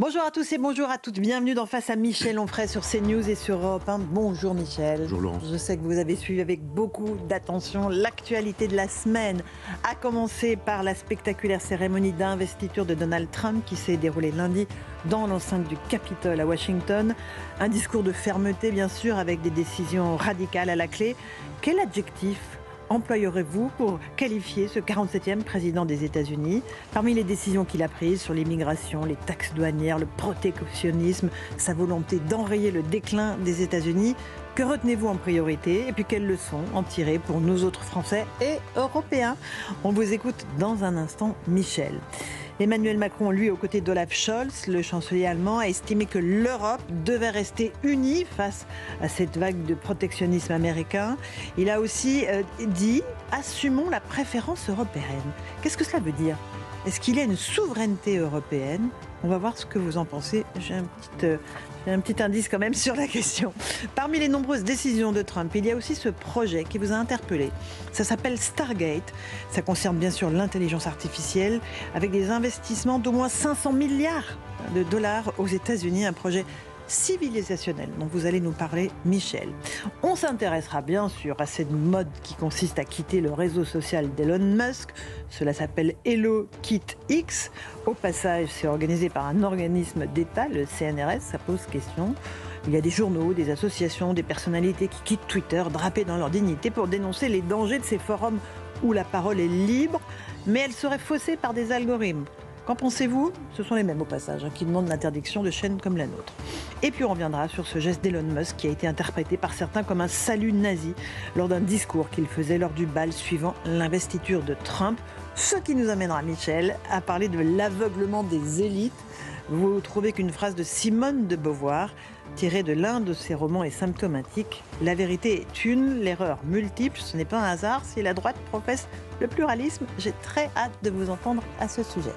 Bonjour à tous et bonjour à toutes. Bienvenue dans Face à Michel Onfray sur CNews et sur Europe 1. Bonjour Michel. Bonjour Laurence. Je sais que vous avez suivi avec beaucoup d'attention l'actualité de la semaine, à commencer par la spectaculaire cérémonie d'investiture de Donald Trump qui s'est déroulée lundi dans l'enceinte du Capitole à Washington. Un discours de fermeté bien sûr avec des décisions radicales à la clé. Quel adjectif employerez-vous pour qualifier ce 47e président des États-Unis? Parmi les décisions qu'il a prises sur l'immigration, les taxes douanières, le protectionnisme, sa volonté d'enrayer le déclin des États-Unis, que retenez-vous en priorité? Et puis quelles leçons en tirer pour nous autres Français et Européens? On vous écoute dans un instant, Michel. Emmanuel Macron, lui, aux côtés d'Olaf Scholz, le chancelier allemand, a estimé que l'Europe devait rester unie face à cette vague de protectionnisme américain. Il a aussi dit « Assumons la préférence européenne ». Qu'est-ce que cela veut dire? Est-ce qu'il y a une souveraineté européenne? On va voir ce que vous en pensez. J'ai un petit indice quand même sur la question. Parmi les nombreuses décisions de Trump, il y a aussi ce projet qui vous a interpellé. Ça s'appelle Stargate. Ça concerne bien sûr l'intelligence artificielle avec des investissements d'au moins 500 milliards de dollars aux États-Unis. Un projet civilisationnel dont vous allez nous parler, Michel. On s'intéressera bien sûr à cette mode qui consiste à quitter le réseau social d'Elon Musk. Cela s'appelle Hello Kit X. Au passage, c'est organisé par un organisme d'État, le CNRS, ça pose question. Il y a des journaux, des associations, des personnalités qui quittent Twitter, drapées dans leur dignité, pour dénoncer les dangers de ces forums où la parole est libre, mais elle serait faussée par des algorithmes. Qu'en pensez-vous? Ce sont les mêmes au passage, qui demandent l'interdiction de chaînes comme la nôtre. Et puis on reviendra sur ce geste d'Elon Musk qui a été interprété par certains comme un salut nazi lors d'un discours qu'il faisait lors du bal suivant l'investiture de Trump. Ce qui nous amènera, Michel, à parler de l'aveuglement des élites. Vous trouvez qu'une phrase de Simone de Beauvoir, tirée de l'un de ses romans, est symptomatique. La vérité est une, l'erreur multiple. Ce n'est pas un hasard si la droite professe le pluralisme. J'ai très hâte de vous entendre à ce sujet.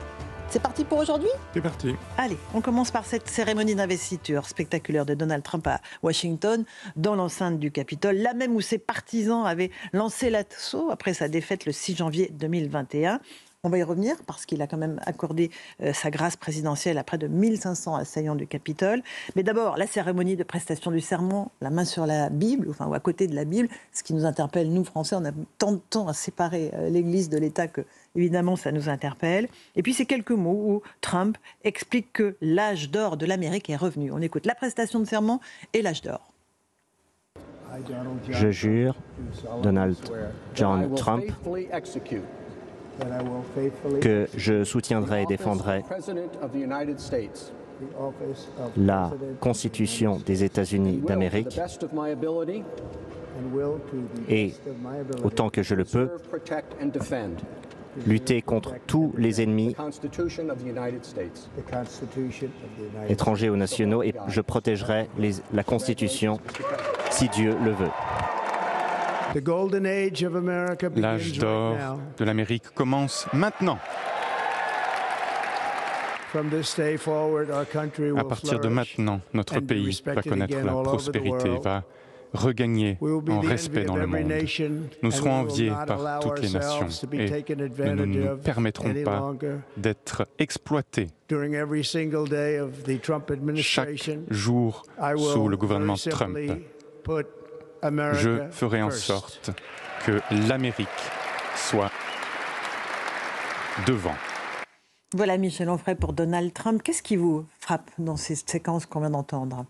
C'est parti pour aujourd'hui? C'est parti. Allez, on commence par cette cérémonie d'investiture spectaculaire de Donald Trump à Washington, dans l'enceinte du Capitole, là même où ses partisans avaient lancé l'assaut après sa défaite le 6 janvier 2021. On va y revenir parce qu'il a quand même accordé sa grâce présidentielle à près de 1500 assaillants du Capitole. Mais d'abord, la cérémonie de prestation du serment, la main sur la Bible, enfin ou à côté de la Bible, ce qui nous interpelle, nous Français, on a tant de temps à séparer l'Église de l'État que, évidemment, ça nous interpelle. Et puis ces quelques mots où Trump explique que l'âge d'or de l'Amérique est revenu. On écoute la prestation de serment et l'âge d'or. Je jure, Donald John Trump, que je soutiendrai et défendrai la Constitution des États-Unis d'Amérique et, autant que je le peux, lutter contre tous les ennemis étrangers ou nationaux, et je protégerai la Constitution si Dieu le veut. L'âge d'or de l'Amérique commence maintenant. À partir de maintenant, notre pays va connaître la prospérité, va regagner en respect dans le monde. Nous serons enviés par toutes les nations et nous ne nous permettrons pas d'être exploités. Chaque jour sous le gouvernement Trump, je ferai en sorte que l'Amérique soit devant. Voilà Michel Onfray pour Donald Trump. Qu'est-ce qui vous frappe dans ces séquences qu'on vient d'entendre?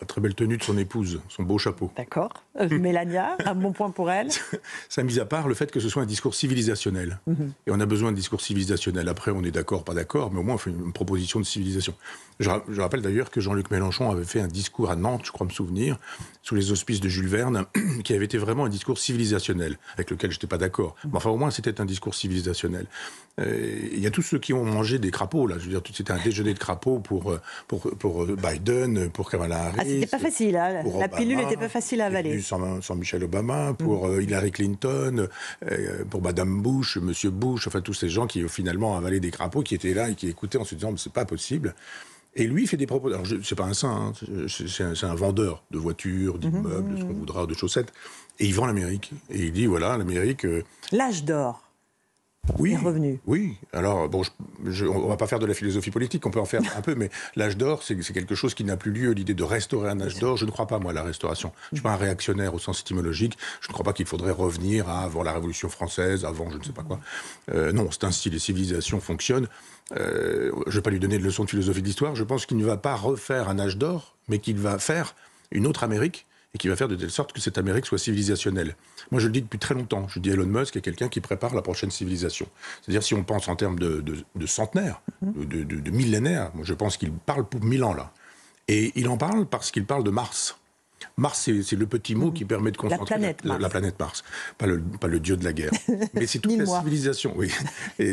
La très belle tenue de son épouse, son beau chapeau. D'accord. Mélania, un bon point pour elle. Ça, mis à part le fait que ce soit un discours civilisationnel. Et on a besoin de discours civilisationnels. Après, on est d'accord, pas d'accord, mais au moins on fait une proposition de civilisation. Je rappelle d'ailleurs que Jean-Luc Mélenchon avait fait un discours à Nantes, je crois me souvenir, sous les auspices de Jules Verne, qui avait été vraiment un discours civilisationnel, avec lequel je n'étais pas d'accord. Mais enfin, au moins, c'était un discours civilisationnel. Il y a tous ceux qui ont mangé des crapauds, là. Je veux dire, c'était un déjeuner de crapauds pour Biden, pour Kamala Harris. Ah, c'était pas facile, hein. La pilule n'était pas facile à avaler. Sans Michelle Obama, pour Hillary Clinton, pour Madame Bush, Monsieur Bush, enfin tous ces gens qui finalement avalaient des crapauds, qui étaient là et qui écoutaient en se disant « c'est pas possible ». Et lui, il fait des propos. Alors, c'est pas un saint, hein, c'est un vendeur de voitures, d'immeubles, de ce qu'on voudra, de chaussettes. Et il vend l'Amérique. Et il dit voilà, l'Amérique. L'âge d'or. est revenu. Oui, alors bon, on ne va pas faire de la philosophie politique, on peut en faire un peu, mais l'âge d'or, c'est quelque chose qui n'a plus lieu. L'idée de restaurer un âge d'or, je ne crois pas, moi, à la restauration. Je ne suis pas un réactionnaire au sens étymologique, je ne crois pas qu'il faudrait revenir à avant la Révolution française, avant je ne sais pas quoi. Non, c'est ainsi, les civilisations fonctionnent. Je ne vais pas lui donner de leçon de philosophie d'histoire, je pense qu'il ne va pas refaire un âge d'or, mais qu'il va faire une autre Amérique, et qui va faire de telle sorte que cette Amérique soit civilisationnelle. Moi, je le dis depuis très longtemps. Je dis Elon Musk est quelqu'un qui prépare la prochaine civilisation. C'est-à-dire, si on pense en termes de centenaires, de millénaires, moi, je pense qu'il parle pour 1000 ans, là. Et il en parle parce qu'il parle de Mars. Mars, c'est le petit mot qui permet de concentrer la planète Mars. Pas le dieu de la guerre. Mais c'est toute la civilisation, oui.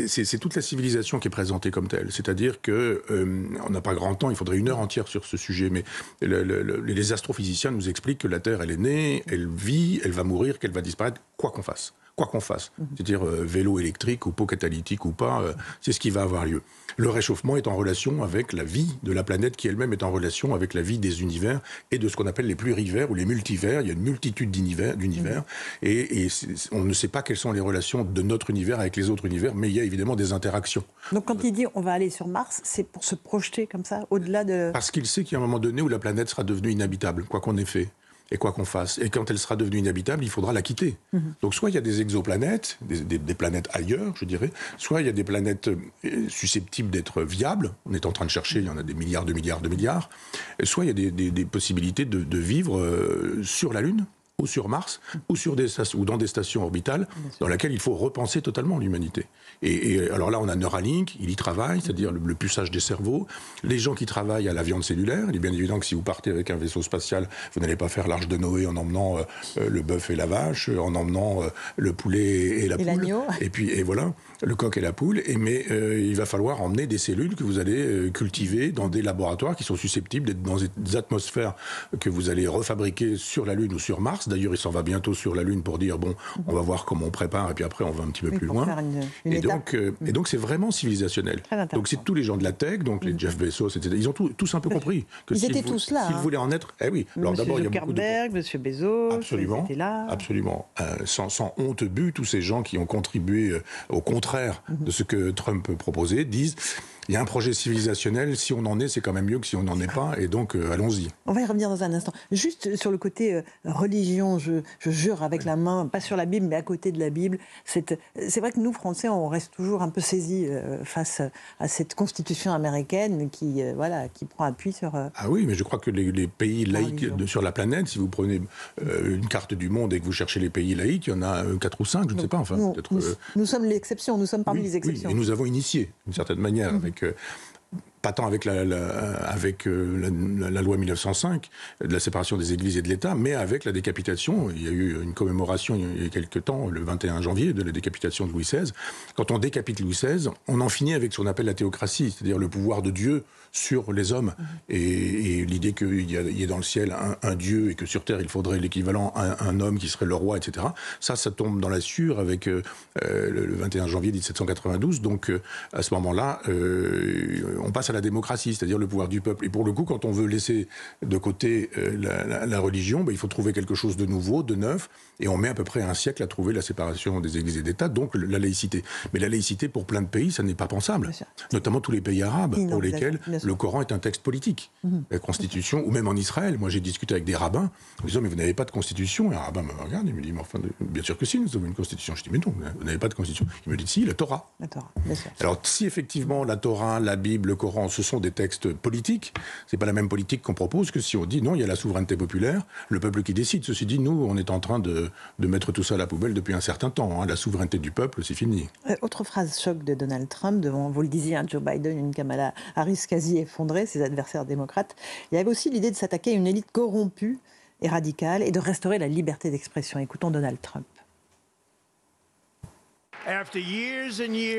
C'est toute la civilisation qui est présentée comme telle. C'est-à-dire qu'on n'a pas grand temps, il faudrait 1 heure entière sur ce sujet, mais les astrophysiciens nous expliquent que la Terre, elle est née, elle vit, elle va mourir, qu'elle va disparaître, quoi qu'on fasse. Quoi qu'on fasse, c'est-à-dire vélo électrique ou pot catalytique ou pas, c'est ce qui va avoir lieu. Le réchauffement est en relation avec la vie de la planète qui elle-même est en relation avec la vie des univers et de ce qu'on appelle les plurivers ou les multivers. Il y a une multitude d'univers et on ne sait pas quelles sont les relations de notre univers avec les autres univers, mais il y a évidemment des interactions. Donc quand il dit on va aller sur Mars, c'est pour se projeter comme ça, au-delà de... Parce qu'il sait qu'il y a un moment donné où la planète sera devenue inhabitable, quoi qu'on ait fait. Et quoi qu'on fasse. Et quand elle sera devenue inhabitable, il faudra la quitter. Donc soit il y a des exoplanètes, des planètes ailleurs, je dirais, soit il y a des planètes susceptibles d'être viables, on est en train de chercher, il y en a des milliards de milliards de milliards, soit il y a des possibilités de vivre sur la Lune, ou sur Mars, ou dans des stations orbitales, dans lesquelles il faut repenser totalement l'humanité. Et alors là, on a Neuralink, il y travaille, c'est-à-dire le puçage des cerveaux. Les gens qui travaillent à la viande cellulaire, il est bien évident que si vous partez avec un vaisseau spatial, vous n'allez pas faire l'Arche de Noé en emmenant le bœuf et la vache, en emmenant le poulet et la poule. Et voilà, le coq et la poule. Mais il va falloir emmener des cellules que vous allez cultiver dans des laboratoires qui sont susceptibles d'être dans des atmosphères que vous allez refabriquer sur la Lune ou sur Mars. D'ailleurs, il s'en va bientôt sur la Lune pour dire, bon, on va voir comment on prépare, et puis après, on va un petit peu plus loin. Et donc, c'est vraiment civilisationnel. Donc, c'est tous les gens de la tech, donc les Jeff Bezos, etc. Ils ont tous un peu compris que ils étaient tous là. S'ils voulaient en être... Eh oui. Alors d'abord, il y a beaucoup de... Monsieur Bezos, absolument, étaient là. Absolument. Sans honte but, tous ces gens qui ont contribué au contraire de ce que Trump proposait, disent... Il y a un projet civilisationnel, si on en est, c'est quand même mieux que si on n'en est pas, et donc allons-y. On va y revenir dans un instant. Juste sur le côté religion, je jure avec la main, pas sur la Bible, mais à côté de la Bible. C'est vrai que nous, Français, on reste toujours un peu saisis face à cette constitution américaine qui prend appui sur... Ah oui, mais je crois que les pays laïcs sur la planète, si vous prenez une carte du monde et que vous cherchez les pays laïcs, il y en a 4 ou 5, je ne sais pas. Enfin, nous sommes l'exception, nous sommes parmi les exceptions. Oui, et nous avons initié, d'une certaine manière, pas tant avec la loi 1905, de la séparation des églises et de l'État, mais avec la décapitation. Il y a eu une commémoration il y a quelques temps, le 21 janvier, de la décapitation de Louis XVI. Quand on décapite Louis XVI, on en finit avec ce qu'on appelle la théocratie, c'est-à-dire le pouvoir de Dieu sur les hommes. Et l'idée qu'il y ait dans le ciel un Dieu et que sur terre il faudrait l'équivalent, un homme qui serait le roi, etc. Ça tombe dans la sciure avec le 21 janvier 1792. Donc à ce moment-là, on passe à la démocratie, c'est-à-dire le pouvoir du peuple. Et pour le coup, quand on veut laisser de côté la religion, il faut trouver quelque chose de nouveau, de neuf, et on met à peu près un siècle à trouver la séparation des églises et d'État, donc la laïcité. Mais la laïcité, pour plein de pays, ça n'est pas pensable. Notamment tous les pays arabes, pour lesquels le Coran est un texte politique. La Constitution, ou même en Israël, moi j'ai discuté avec des rabbins, en disant, mais vous n'avez pas de Constitution. Et un rabbin me regarde, il me dit, mais enfin, bien sûr que si, nous avons une Constitution. Je dis, mais non, vous n'avez pas de Constitution. Il me dit, si, la Torah. La Torah, bien sûr. Alors, si effectivement la Torah, la Bible, le Coran, ce sont des textes politiques, c'est pas la même politique qu'on propose que si on dit, non, il y a la souveraineté populaire, le peuple qui décide. Ceci dit, nous, on est en train de mettre tout ça à la poubelle depuis un certain temps. La souveraineté du peuple, c'est fini. Autre phrase choc de Donald Trump, devant, vous le disiez, Joe Biden, une Kamala Harris quasi effondrée, ses adversaires démocrates. Il y avait aussi l'idée de s'attaquer à une élite corrompue et radicale et de restaurer la liberté d'expression. Écoutons Donald Trump.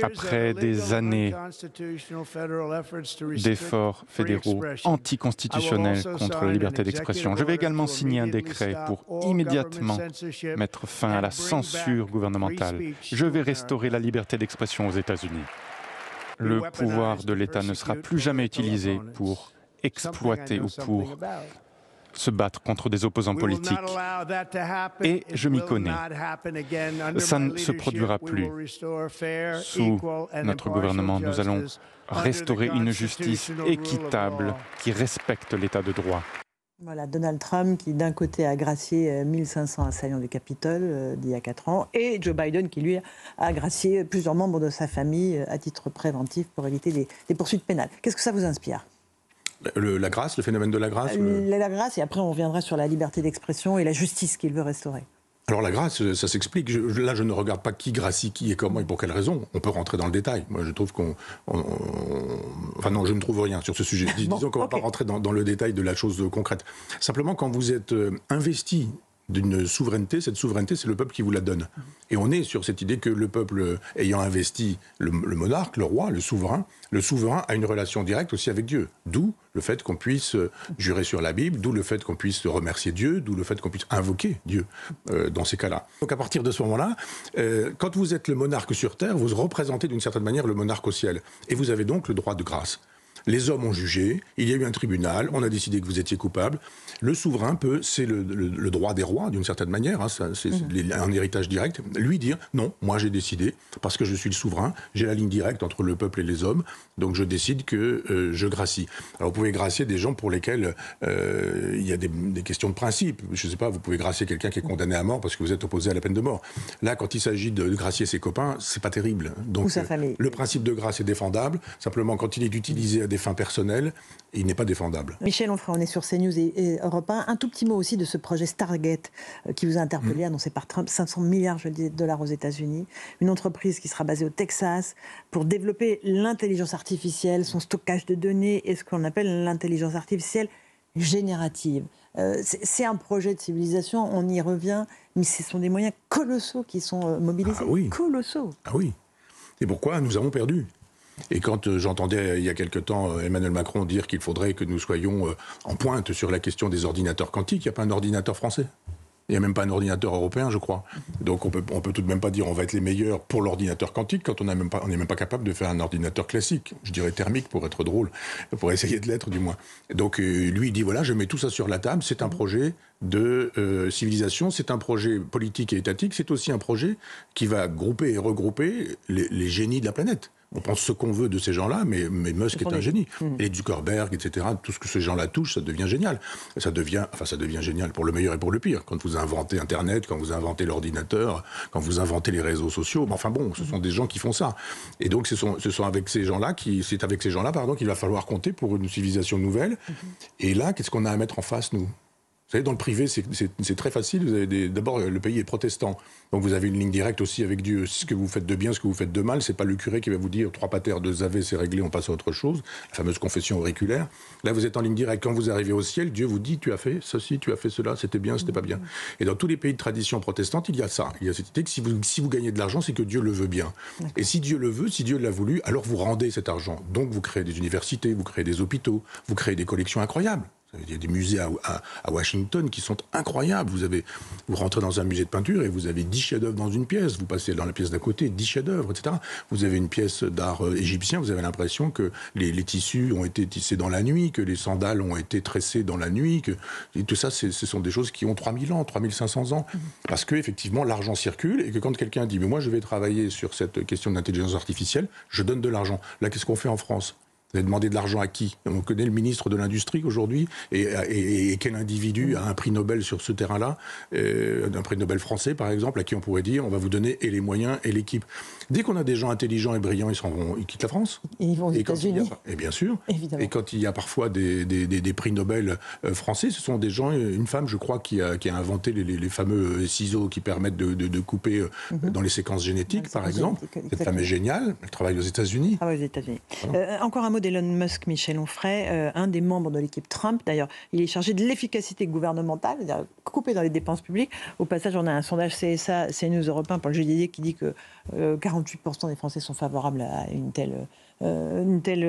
Après des années d'efforts fédéraux anticonstitutionnels contre la liberté d'expression, je vais également signer un décret pour immédiatement mettre fin à la censure gouvernementale. Je vais restaurer la liberté d'expression aux États-Unis. Le pouvoir de l'État ne sera plus jamais utilisé pour exploiter ou pour se battre contre des opposants politiques. Et je m'y connais. Ça ne se produira plus. Sous notre gouvernement, nous allons restaurer une justice équitable qui respecte l'état de droit. Voilà, Donald Trump qui d'un côté a gracié 1500 assaillants du Capitole d'il y a 4 ans et Joe Biden qui lui a gracié plusieurs membres de sa famille à titre préventif pour éviter des poursuites pénales. Qu'est-ce que ça vous inspire ? La grâce, le phénomène de la grâce La grâce, et après on reviendra sur la liberté d'expression et la justice qu'il veut restaurer. Alors la grâce, ça s'explique. Là, je ne regarde pas qui gracie qui et comment et pour quelle raison. On peut rentrer dans le détail. Moi, je trouve Enfin non, je ne trouve rien sur ce sujet. Disons qu'on ne va pas rentrer dans le détail de la chose concrète. Simplement, quand vous êtes investi d'une souveraineté, cette souveraineté, c'est le peuple qui vous la donne. Et on est sur cette idée que le peuple ayant investi le monarque, le roi, le souverain a une relation directe aussi avec Dieu. D'où le fait qu'on puisse jurer sur la Bible, d'où le fait qu'on puisse remercier Dieu, d'où le fait qu'on puisse invoquer Dieu dans ces cas-là. Donc à partir de ce moment-là, quand vous êtes le monarque sur terre, vous représentez d'une certaine manière le monarque au ciel. Et vous avez donc le droit de grâce. Les hommes ont jugé, il y a eu un tribunal, on a décidé que vous étiez coupable. Le souverain peut, c'est le droit des rois d'une certaine manière, c'est un héritage direct, lui dire non, moi j'ai décidé, parce que je suis le souverain, j'ai la ligne directe entre le peuple et les hommes, donc je décide que je gracie. Alors vous pouvez gracier des gens pour lesquels il y a des questions de principe. Je ne sais pas, vous pouvez gracier quelqu'un qui est condamné à mort parce que vous êtes opposé à la peine de mort. Là, quand il s'agit de gracier ses copains, c'est pas terrible. Donc ou sa famille. Le principe de grâce est défendable, simplement quand il est utilisé à des fins personnelles, il n'est pas défendable. Michel Onfray, on est sur CNews et Europe 1. Un tout petit mot aussi de ce projet Stargate qui vous a interpellé, annoncé par Trump, 500 milliards de dollars aux États-Unis. Une entreprise qui sera basée au Texas pour développer l'intelligence artificielle, son stockage de données et ce qu'on appelle l'intelligence artificielle générative. C'est un projet de civilisation, on y revient, mais ce sont des moyens colossaux qui sont mobilisés. Ah oui. Colossaux. Ah oui. Et pourquoi nous avons perdu ? Et quand j'entendais il y a quelque temps Emmanuel Macron dire qu'il faudrait que nous soyons en pointe sur la question des ordinateurs quantiques, il n'y a pas un ordinateur français. Il n'y a même pas un ordinateur européen, je crois. Donc on peut tout de même pas dire on va être les meilleurs pour l'ordinateur quantique quand on n'est même pas capable de faire un ordinateur classique. Je dirais thermique pour être drôle, pour essayer de l'être du moins. Donc lui il dit voilà, je mets tout ça sur la table, c'est un projet de civilisation, c'est un projet politique et étatique, c'est aussi un projet qui va grouper et regrouper les génies de la planète. On pense ce qu'on veut de ces gens-là, mais Musk est un génie. Et Zuckerberg, etc., tout ce que ces gens-là touchent, ça devient génial. Ça devient génial pour le meilleur et pour le pire. Quand vous inventez Internet, quand vous inventez l'ordinateur, quand vous inventez les réseaux sociaux, enfin bon, ce sont des gens qui font ça. Et donc c'est avec ces gens-là qu'il va falloir compter pour une civilisation nouvelle. Et là, qu'est-ce qu'on a à mettre en face, nous ? Vous savez, dans le privé, c'est très facile. D'abord, le pays est protestant. Donc vous avez une ligne directe aussi avec Dieu. Ce que vous faites de bien, ce que vous faites de mal, c'est pas le curé qui va vous dire 3 pater, 2 ave, c'est réglé, on passe à autre chose. La fameuse confession auriculaire. Là, vous êtes en ligne directe. Quand vous arrivez au ciel, Dieu vous dit tu as fait ceci, tu as fait cela, c'était bien, c'était pas bien. Et dans tous les pays de tradition protestante, il y a ça. Il y a cette idée que si vous gagnez de l'argent, c'est que Dieu le veut bien. Et si Dieu le veut, si Dieu l'a voulu, alors vous rendez cet argent. Donc vous créez des universités, vous créez des hôpitaux, vous créez des collections incroyables. Il y a des musées à Washington qui sont incroyables. Vous rentrez dans un musée de peinture et vous avez 10 chefs-d'œuvre dans une pièce. Vous passez dans la pièce d'à côté, 10 chefs-d'œuvre, etc. Vous avez une pièce d'art égyptien, vous avez l'impression que les tissus ont été tissés dans la nuit, que les sandales ont été tressées dans la nuit. Et tout ça, ce sont des choses qui ont 3000 ans, 3500 ans. Parce qu'effectivement, l'argent circule et que quand quelqu'un dit « mais moi, je vais travailler sur cette question d'intelligence artificielle, je donne de l'argent ». Là, qu'est-ce qu'on fait en France ? Vous avez demandé de l'argent à qui ? On connaît le ministre de l'Industrie aujourd'hui et quel individu a un prix Nobel sur ce terrain-là, un prix Nobel français par exemple, à qui on pourrait dire on va vous donner et les moyens et l'équipe. Dès qu'on a des gens intelligents et brillants, ils quittent la France. Et ils vont aux États-Unis. Et bien sûr. Évidemment. Et quand il y a parfois des prix Nobel français, ce sont des gens, une femme je crois qui a inventé les fameux ciseaux qui permettent de couper dans les séquences génétiques par exemple. Cette femme est géniale, elle travaille aux États-Unis. Aux États-Unis. Encore un mot d'Elon Musk, Michel Onfray, un des membres de l'équipe Trump. D'ailleurs, il est chargé de l'efficacité gouvernementale, c'est-à-dire couper dans les dépenses publiques. Au passage, on a un sondage CSA, CNews Europe 1 pour le GDD qui dit que 48% des Français sont favorables à une telle une telle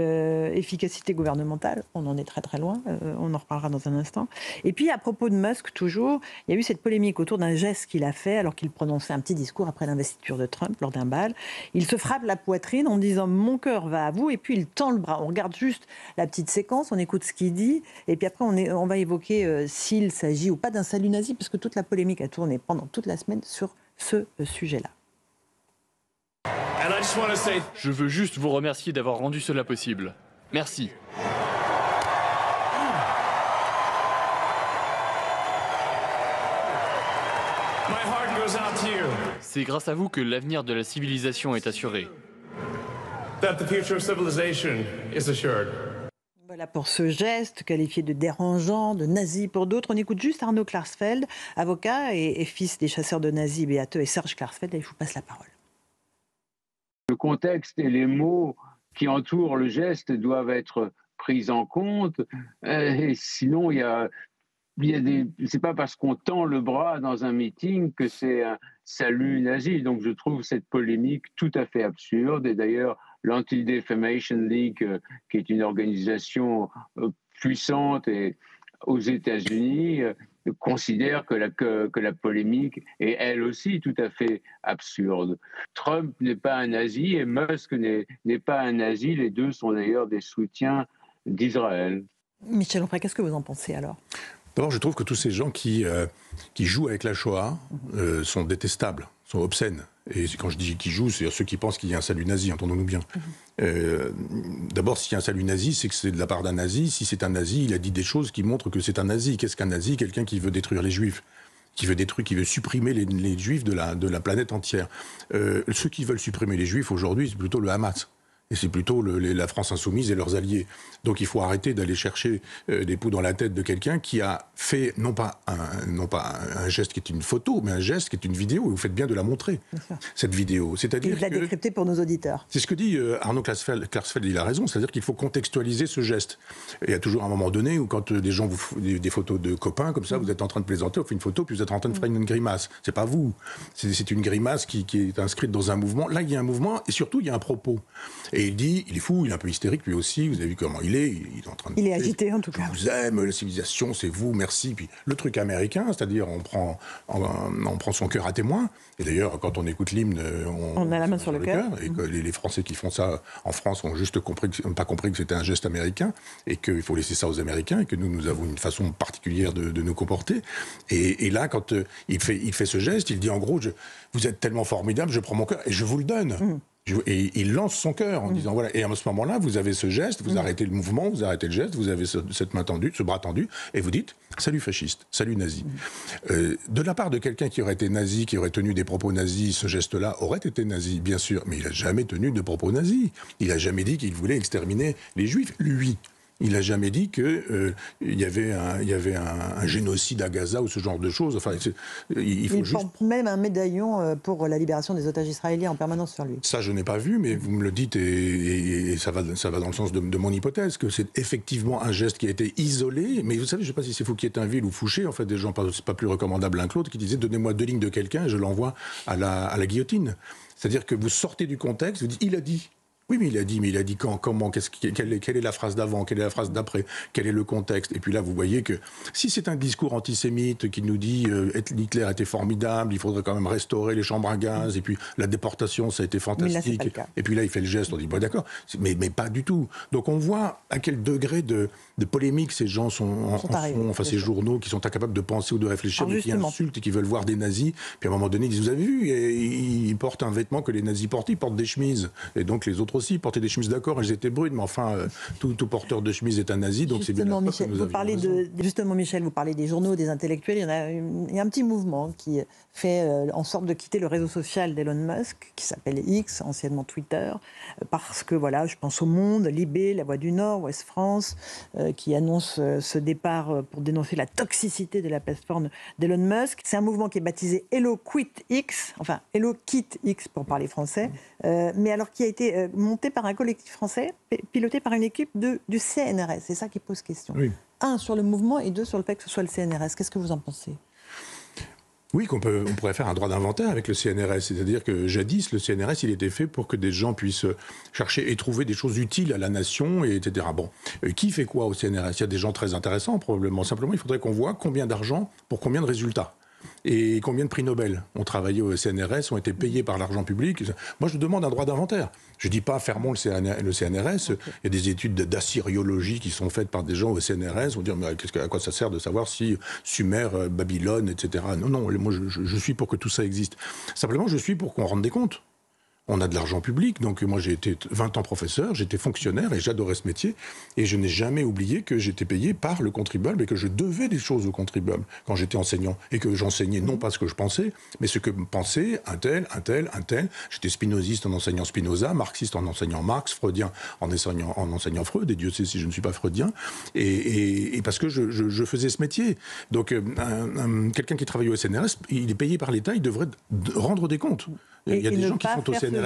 efficacité gouvernementale. On en est très très loin, on en reparlera dans un instant. Et puis à propos de Musk, toujours, il y a eu cette polémique autour d'un geste qu'il a fait alors qu'il prononçait un petit discours après l'investiture de Trump lors d'un bal. Il se frappe la poitrine en disant « Mon cœur va à vous » et puis il tend le bras. On regarde juste la petite séquence, on écoute ce qu'il dit et puis après on va évoquer s'il s'agit ou pas d'un salut nazi, parce que toute la polémique a tourné pendant toute la semaine sur ce sujet-là. Je veux juste vous remercier d'avoir rendu cela possible. Merci. C'est grâce à vous que l'avenir de la civilisation est assuré. Voilà pour ce geste qualifié de dérangeant, de nazi pour d'autres. On écoute juste Arnaud Klarsfeld, avocat et fils des chasseurs de nazis Beate et Serge Klarsfeld, et je vous passe la parole. Le contexte et les mots qui entourent le geste doivent être pris en compte. Et sinon, c'est pas parce qu'on tend le bras dans un meeting que c'est un salut nazi. Donc je trouve cette polémique tout à fait absurde. Et d'ailleurs, l'Anti-Defamation League, qui est une organisation puissante aux États-Unis, considère que la polémique est elle aussi tout à fait absurde. Trump n'est pas un nazi et Musk n'est pas un nazi. Les deux sont d'ailleurs des soutiens d'Israël. Michel Onfray, qu'est-ce que vous en pensez alors ? D'abord, je trouve que tous ces gens qui jouent avec la Shoah sont détestables, sont obscènes. Et quand je dis qu'ils jouent, c'est ceux qui pensent qu'il y a un salut nazi, entendons-nous bien. D'abord, s'il y a un salut nazi, c'est que c'est de la part d'un nazi. Si c'est un nazi, il a dit des choses qui montrent que c'est un nazi. Qu'est-ce qu'un nazi ? Quelqu'un qui veut détruire les juifs, qui veut supprimer les juifs de la planète entière. Ceux qui veulent supprimer les juifs aujourd'hui, c'est plutôt le Hamas. Et c'est plutôt la France insoumise et leurs alliés. Donc il faut arrêter d'aller chercher des poux dans la tête de quelqu'un qui a fait, non pas un geste qui est une photo, mais un geste qui est une vidéo, et vous faites bien de la montrer, cette vidéo. C'est-à-dire il l'a décrypté pour nos auditeurs. C'est ce que dit Arnaud Klarsfeld, il a raison, c'est-à-dire qu'il faut contextualiser ce geste. Et il y a toujours un moment donné où quand des gens vous font des photos de copains, comme ça, vous êtes en train de plaisanter, on fait une photo, puis vous êtes en train de faire une grimace. C'est pas vous. C'est une grimace qui est inscrite dans un mouvement. Là, il y a un mouvement, et surtout, il y a un propos. Et il dit, il est fou, il est un peu hystérique lui aussi, vous avez vu comment il est en train de... Il est agité en tout cas. Je vous aime, la civilisation, c'est vous, merci. Puis le truc américain, c'est-à-dire on prend son cœur à témoin, et d'ailleurs quand on écoute l'hymne, on a la main sur le cœur. Et que les Français qui font ça en France ont juste pas compris que c'était un geste américain, et qu'il faut laisser ça aux Américains, et que nous avons une façon particulière de nous comporter. Et là, quand il fait ce geste, il dit en gros, vous êtes tellement formidable, je prends mon cœur et je vous le donne. Et il lance son cœur en disant voilà, et à ce moment-là vous avez ce geste, vous arrêtez le mouvement, vous arrêtez le geste, vous avez cette main tendue, ce bras tendu, et vous dites salut fasciste, salut nazi. De la part de quelqu'un qui aurait été nazi, qui aurait tenu des propos nazis, ce geste-là aurait été nazi, bien sûr, mais il n'a jamais tenu de propos nazis. Il n'a jamais dit qu'il voulait exterminer les juifs, lui. Il n'a jamais dit qu'il y avait un génocide à Gaza ou ce genre de choses. Enfin, il porte même un médaillon pour la libération des otages israéliens en permanence sur lui. Ça, je n'ai pas vu, mais vous me le dites et ça va dans le sens de mon hypothèse, que c'est effectivement un geste qui a été isolé. Mais vous savez, je ne sais pas si c'est Fouquier-Tinville ou Fouché, en fait, des gens pas plus recommandables l'un que l'autre, qui disaient « Donnez-moi 2 lignes de quelqu'un et je l'envoie à la guillotine ». C'est-à-dire que vous sortez du contexte, vous dites « Il a dit ». Oui, mais il a dit quand, comment, quelle est la phrase d'avant, quelle est la phrase d'après, quel est le contexte. Et puis là, vous voyez que si c'est un discours antisémite qui nous dit Hitler était formidable, il faudrait quand même restaurer les chambres à gaz, et puis la déportation, ça a été fantastique. Et puis là, il fait le geste, on dit, bon, d'accord, mais pas du tout. Donc on voit à quel degré de polémique ces gens ces journaux qui sont incapables de penser ou de réfléchir, mais qui insultent et qui veulent voir des nazis. Puis à un moment donné, ils disent, vous avez vu, ils portent un vêtement que les nazis portent, ils portent des chemises. Et donc les autres aussi portaient des chemises, d'accord, elles étaient brunes, mais enfin, tout porteur de chemise est un nazi, donc c'est bien la preuve que nous avions Justement, Michel, vous parlez des journaux, des intellectuels, il y a un petit mouvement qui fait en sorte de quitter le réseau social d'Elon Musk, qui s'appelle X, anciennement Twitter, parce que, voilà, je pense au Monde, Libé, La Voix du Nord, Ouest France, qui annonce ce départ pour dénoncer la toxicité de la plateforme d'Elon Musk. C'est un mouvement qui est baptisé Hello Quit X, enfin Hello Quit X pour parler français, mais alors qui a été monté par un collectif français, piloté par une équipe du CNRS. C'est ça qui pose question. Oui. 1, sur le mouvement, et 2, sur le fait que ce soit le CNRS. Qu'est-ce que vous en pensez ? Oui, on pourrait faire un droit d'inventaire avec le CNRS. C'est-à-dire que jadis, le CNRS, il était fait pour que des gens puissent chercher et trouver des choses utiles à la nation, etc. Bon, qui fait quoi au CNRS? Il y a des gens très intéressants, probablement. Simplement, il faudrait qu'on voit combien d'argent pour combien de résultats. Et combien de prix Nobel ont travaillé au CNRS, ont été payés par l'argent public. Moi, je demande un droit d'inventaire. Je ne dis pas fermons le CNRS. Okay. Il y a des études d'assyriologie qui sont faites par des gens au CNRS. On va dire, mais à quoi ça sert de savoir si Sumer, Babylone, etc. Non, moi, je suis pour que tout ça existe. Simplement, je suis pour qu'on rende des comptes. On a de l'argent public, donc moi j'ai été 20 ans professeur, j'étais fonctionnaire et j'adorais ce métier. Et je n'ai jamais oublié que j'étais payé par le contribuable et que je devais des choses au contribuable quand j'étais enseignant. Et que j'enseignais non pas ce que je pensais, mais ce que pensait un tel. J'étais spinoziste en enseignant Spinoza, marxiste en enseignant Marx, freudien en enseignant Freud, et Dieu sait si je ne suis pas freudien. Et parce que je faisais ce métier. Donc quelqu'un qui travaille au CNRS, il est payé par l'État, il devrait rendre des comptes. Il y a des gens qui sont au CNRS.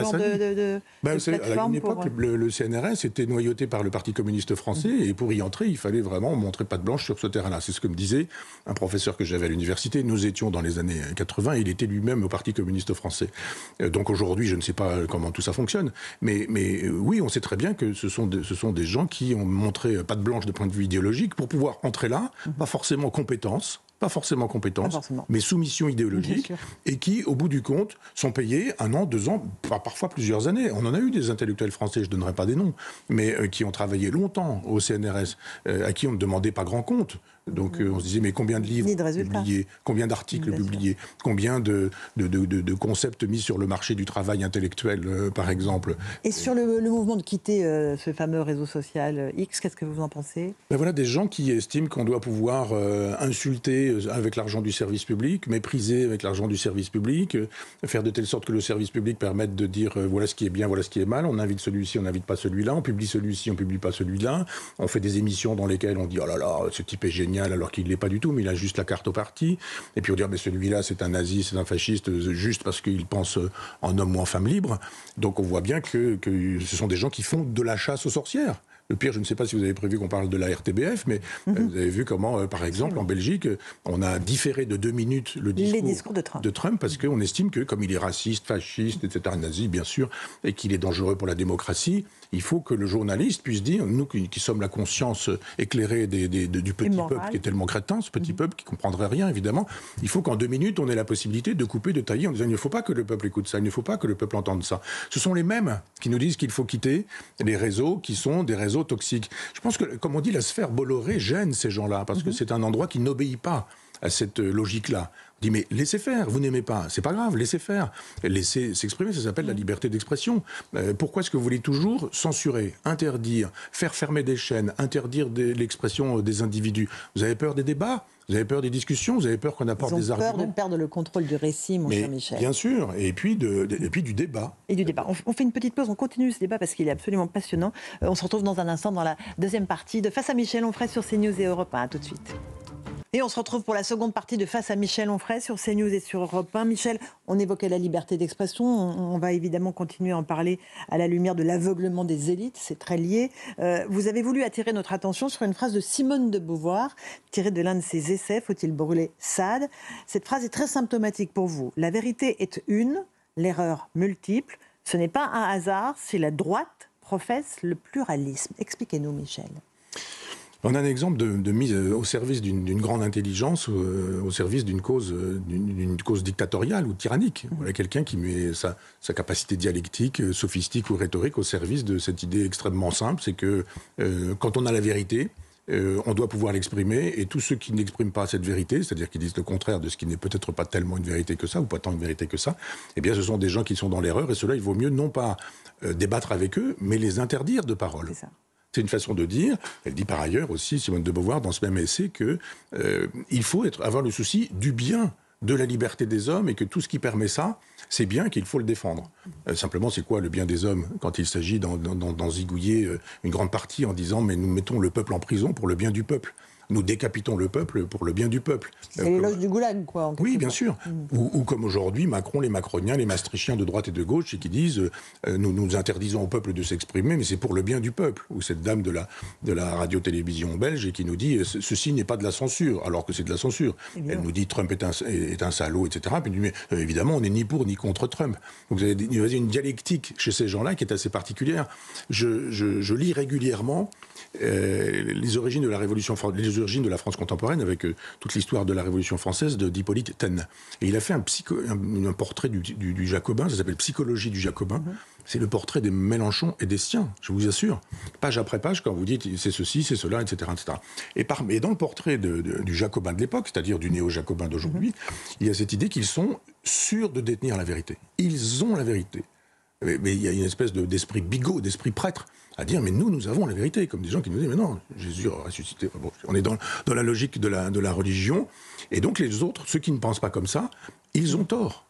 À une époque, le CNRS était noyauté par le Parti communiste français et pour y entrer, il fallait vraiment montrer patte blanche sur ce terrain-là. C'est ce que me disait un professeur que j'avais à l'université. Nous étions dans les années 80 et il était lui-même au Parti communiste français. Donc aujourd'hui, je ne sais pas comment tout ça fonctionne. Mais oui, on sait très bien que ce sont des gens qui ont montré patte blanche de point de vue idéologique pour pouvoir entrer là, pas forcément compétence, mais soumission idéologique, et qui, au bout du compte, sont payés 1 an, 2 ans, parfois plusieurs années. On en a eu des intellectuels français, je ne donnerai pas des noms, mais qui ont travaillé longtemps au CNRS, à qui on ne demandait pas grand compte. Donc on se disait, mais combien de livres publiés, combien d'articles publiés, combien de concepts mis sur le marché du travail intellectuel, par exemple. Et sur le mouvement de quitter ce fameux réseau social X, qu'est-ce que vous en pensez? Voilà des gens qui estiment qu'on doit pouvoir insulter avec l'argent du service public, mépriser avec l'argent du service public, faire de telle sorte que le service public permette de dire voilà ce qui est bien, voilà ce qui est mal, on invite celui-ci, on n'invite pas celui-là, on publie celui-ci, on publie pas celui-là, on fait des émissions dans lesquelles on dit oh là là, ce type est génial, alors qu'il ne l'est pas du tout, mais il a juste la carte au parti, et puis on dit mais celui-là c'est un nazi, c'est un fasciste, juste parce qu'il pense en homme ou en femme libre. Donc on voit bien que ce sont des gens qui font de la chasse aux sorcières. Le pire, je ne sais pas si vous avez prévu qu'on parle de la RTBF, mais vous avez vu comment, par exemple, en Belgique, on a différé de 2 minutes le discours de Trump parce qu'on estime que, comme il est raciste, fasciste, etc., nazi, bien sûr, et qu'il est dangereux pour la démocratie, il faut que le journaliste puisse dire, nous qui sommes la conscience éclairée du petit peuple qui est tellement crétin, ce petit peuple qui ne comprendrait rien, évidemment, il faut qu'en 2 minutes, on ait la possibilité de couper, de tailler, en disant il ne faut pas que le peuple écoute ça, il ne faut pas que le peuple entende ça. Ce sont les mêmes qui nous disent qu'il faut quitter les réseaux qui sont des réseaux toxiques. Je pense que, comme on dit, la sphère Bolloré gêne ces gens-là, parce que c'est un endroit qui n'obéit pas à cette logique-là. On dit, mais laissez faire, vous n'aimez pas, c'est pas grave, laissez faire. Laissez s'exprimer, ça s'appelle la liberté d'expression. Pourquoi est-ce que vous voulez toujours censurer, interdire, faire fermer des chaînes, interdire l'expression des individus? Vous avez peur des débats? Vous avez peur des discussions? Vous avez peur qu'on apporte des arguments? Ils ont peur de perdre le contrôle du récit, mon cher Michel. Bien sûr, et puis du débat. Et du débat. On fait une petite pause, on continue ce débat parce qu'il est absolument passionnant. On se retrouve dans un instant dans la deuxième partie de Face à Michel Onfray sur CNews et Europe 1. À tout de suite. Et on se retrouve pour la seconde partie de Face à Michel Onfray sur CNews et sur Europe 1. Michel, on évoquait la liberté d'expression. On va évidemment continuer à en parler à la lumière de l'aveuglement des élites. C'est très lié. Vous avez voulu attirer notre attention sur une phrase de Simone de Beauvoir, tirée de l'un de ses essais, Faut-il brûler Sade? Cette phrase est très symptomatique pour vous. La vérité est une, l'erreur multiple. Ce n'est pas un hasard si la droite professe le pluralisme. Expliquez-nous, Michel. On a un exemple de mise au service d'une grande intelligence, au service d'une cause dictatoriale ou tyrannique. Voilà quelqu'un qui met sa capacité dialectique, sophistique ou rhétorique au service de cette idée extrêmement simple, c'est que quand on a la vérité, on doit pouvoir l'exprimer, et tous ceux qui n'expriment pas cette vérité, c'est-à-dire qui disent le contraire de ce qui n'est peut-être pas tellement une vérité que ça, ou pas tant une vérité que ça, eh bien ce sont des gens qui sont dans l'erreur, et cela il vaut mieux non pas débattre avec eux, mais les interdire de parole. C'est ça. C'est une façon de dire. Elle dit par ailleurs aussi, Simone de Beauvoir, dans ce même essai, qu'il faut avoir le souci du bien de la liberté des hommes et que tout ce qui permet ça, c'est bien, qu'il faut le défendre. Simplement, c'est quoi le bien des hommes quand il s'agit d'en zigouiller une grande partie en disant « mais nous mettons le peuple en prison pour le bien du peuple ». Nous décapitons le peuple pour le bien du peuple. C'est l'éloge du goulag, quoi. Oui, bien sûr. Ou comme aujourd'hui, Macron, les macroniens, les maastrichtiens de droite et de gauche, et qui disent nous interdisons au peuple de s'exprimer, mais c'est pour le bien du peuple. Ou cette dame de la radio-télévision belge et qui nous dit ceci n'est pas de la censure, alors que c'est de la censure. Elle nous dit Trump est un salaud, etc. Puis mais évidemment, on n'est ni pour ni contre Trump. Donc vous avez une dialectique chez ces gens-là qui est assez particulière. Je lis régulièrement les origines de la Révolution, les origines de la France contemporaine avec toute l'histoire de la Révolution française d'Hippolyte Taine. Et il a fait un portrait du Jacobin, ça s'appelle Psychologie du Jacobin. C'est le portrait des Mélenchon et des siens, je vous assure. Page après page, quand vous dites c'est ceci, c'est cela, etc. etc. Et dans le portrait du Jacobin de l'époque, c'est-à-dire du néo-Jacobin d'aujourd'hui, il y a cette idée qu'ils sont sûrs de détenir la vérité. Ils ont la vérité. Mais il y a une espèce d'esprit bigot, d'esprit prêtre, à dire mais nous avons la vérité, comme des gens qui nous disent mais non, Jésus a ressuscité. Bon, on est dans la logique de la religion, et donc les autres, ceux qui ne pensent pas comme ça, ils ont tort.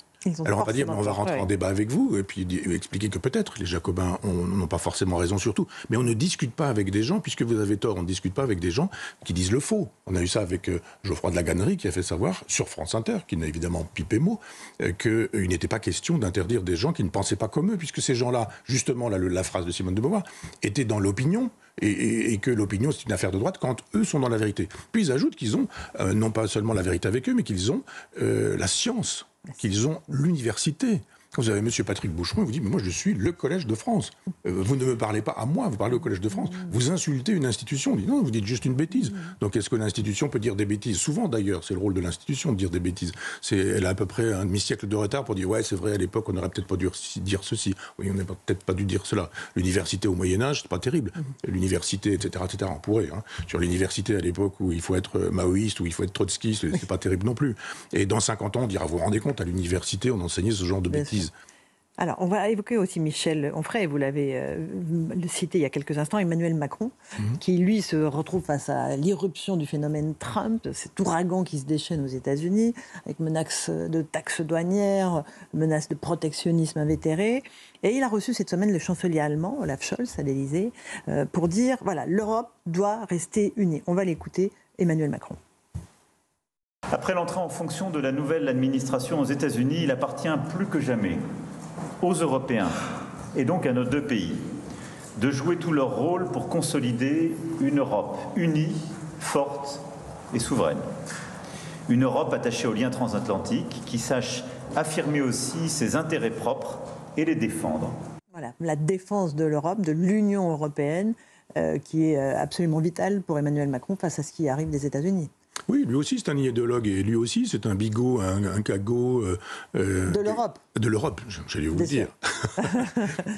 Alors on va pas dire, on va rentrer en débat avec vous et puis expliquer que peut-être les Jacobins n'ont pas forcément raison sur tout, mais on ne discute pas avec des gens, puisque vous avez tort, on ne discute pas avec des gens qui disent le faux. On a eu ça avec Geoffroy de la Gannerie qui a fait savoir sur France Inter, qui n'a évidemment pipé mot, qu'il n'était pas question d'interdire des gens qui ne pensaient pas comme eux, puisque ces gens-là, justement la phrase de Simone de Beauvoir, étaient dans l'opinion. Et que l'opinion, c'est une affaire de droite quand eux sont dans la vérité. Puis ils ajoutent qu'ils ont, non pas seulement la vérité avec eux, mais qu'ils ont la science, qu'ils ont l'université. Quand vous avez M. Patrick Boucheron, il vous dit « mais moi je suis le Collège de France. Vous ne me parlez pas à moi, vous parlez au Collège de France. Vous insultez une institution. » On dit « non, vous dites juste une bêtise. » Donc est-ce que l'institution peut dire des bêtises ? Souvent d'ailleurs, c'est le rôle de l'institution de dire des bêtises. Elle a à peu près un demi-siècle de retard pour dire « ouais, c'est vrai, à l'époque, on n'aurait peut-être pas dû dire ceci. Oui, on n'aurait peut-être pas dû dire cela. » L'université au Moyen-Âge, c'est pas terrible. L'université, etc., on pourrait. Sur l'université à l'époque où il faut être maoïste, où il faut être trotskiste, c'est pas terrible non plus. Et dans 50 ans, on dira « vous vous rendez compte, à l'université, on enseignait ce genre de bêtises. » Alors, on va évoquer aussi Michel Onfray, vous l'avez cité il y a quelques instants, Emmanuel Macron, qui lui se retrouve face à l'irruption du phénomène Trump, cet ouragan qui se déchaîne aux États-Unis, avec menaces de taxes douanières, menaces de protectionnisme invétéré. Et il a reçu cette semaine le chancelier allemand, Olaf Scholz, à l'Élysée, pour dire, voilà, l'Europe doit rester unie. On va l'écouter, Emmanuel Macron. Après l'entrée en fonction de la nouvelle administration aux États-Unis, il appartient plus que jamais aux Européens, et donc à nos deux pays, de jouer tout leur rôle pour consolider une Europe unie, forte et souveraine. Une Europe attachée aux liens transatlantiques, qui sache affirmer aussi ses intérêts propres et les défendre. Voilà, la défense de l'Europe, de l'Union européenne, qui est absolument vitale pour Emmanuel Macron face à ce qui arrive des États-Unis. Oui, lui aussi c'est un idéologue, et lui aussi c'est un bigot, un cagot... de l'Europe. De l'Europe, j'allais vous le dire.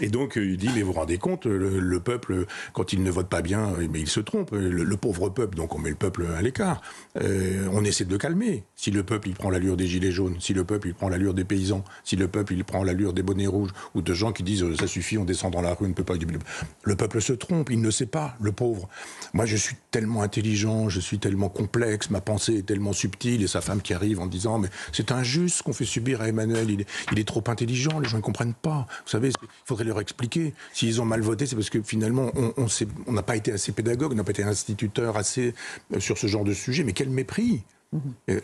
Et donc il dit, mais vous vous rendez compte, le peuple, quand il ne vote pas bien, mais il se trompe, le pauvre peuple, donc on met le peuple à l'écart. On essaie de le calmer. Si le peuple il prend l'allure des gilets jaunes, si le peuple il prend l'allure des paysans, si le peuple il prend l'allure des bonnets rouges, ou de gens qui disent ça suffit, on descend dans la rue, on ne peut pas... Le peuple se trompe, il ne sait pas, le pauvre. Moi je suis tellement intelligent, je suis tellement complexe, ma pensée est tellement subtile, et sa femme qui arrive en disant mais c'est injuste ce qu'on fait subir à Emmanuel, il est trop intelligent, les gens ne comprennent pas. Vous savez, il faudrait leur expliquer. S'ils ont mal voté, c'est parce que finalement on n'a pas été assez pédagogue, on n'a pas été instituteur assez sur ce genre de sujet, mais quel mépris.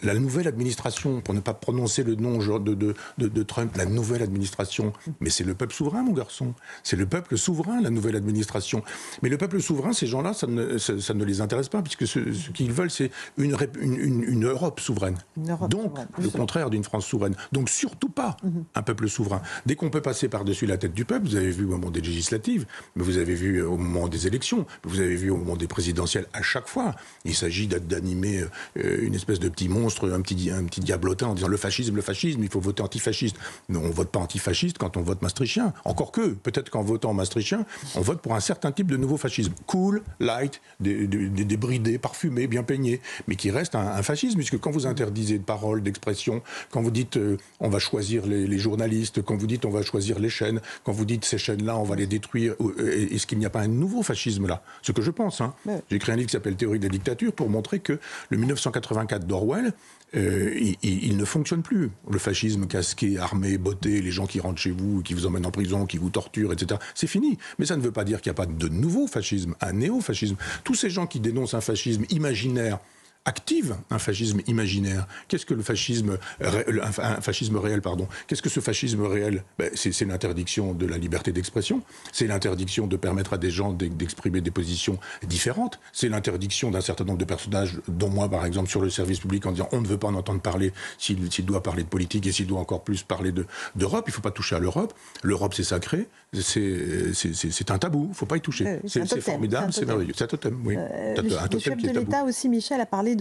La nouvelle administration, pour ne pas prononcer le nom de Trump, la nouvelle administration, mais c'est le peuple souverain, mon garçon. C'est le peuple souverain, la nouvelle administration. Mais le peuple souverain, ces gens-là, ça ne les intéresse pas, puisque ce qu'ils veulent, c'est une Europe souveraine. Donc, le contraire d'une France souveraine. Donc, surtout pas un peuple souverain. Dès qu'on peut passer par-dessus la tête du peuple, vous avez vu au moment des législatives, mais vous avez vu au moment des élections, vous avez vu au moment des présidentielles, à chaque fois, il s'agit d'animer une espèce de petit monstre, un petit diablotin en disant le fascisme, il faut voter antifasciste. Non, on ne vote pas antifasciste quand on vote maastrichtien. Encore que, peut-être qu'en votant maastrichtien, on vote pour un certain type de nouveau fascisme. Cool, light, débridé, parfumé, bien peigné, mais qui reste un fascisme, puisque quand vous interdisez de parole, d'expression, quand vous dites on va choisir les journalistes, quand vous dites on va choisir les chaînes, quand vous dites ces chaînes-là, on va les détruire, est-ce qu'il n'y a pas un nouveau fascisme là ? Ce que je pense. J'ai écrit un livre qui s'appelle Théorie de la dictature pour montrer que le 1984 1984 d'Orwell, il ne fonctionne plus. Le fascisme casqué, armé, botté, les gens qui rentrent chez vous, qui vous emmènent en prison, qui vous torturent, etc. C'est fini. Mais ça ne veut pas dire qu'il n'y a pas de nouveau fascisme, un néo-fascisme. Tous ces gens qui dénoncent un fascisme imaginaire, active un fascisme imaginaire. Qu'est-ce que le fascisme, un fascisme réel, pardon. Qu'est-ce que ce fascisme réel? C'est l'interdiction de la liberté d'expression, c'est l'interdiction de permettre à des gens d'exprimer des positions différentes, c'est l'interdiction d'un certain nombre de personnages, dont moi par exemple sur le service public, en disant on ne veut pas en entendre parler s'il doit parler de politique et s'il doit encore plus parler d'Europe, il ne faut pas toucher à l'Europe. L'Europe c'est sacré, c'est un tabou, il ne faut pas y toucher. C'est formidable, c'est merveilleux. C'est un totem, oui. Le chef de l'État aussi, Michel, a parlé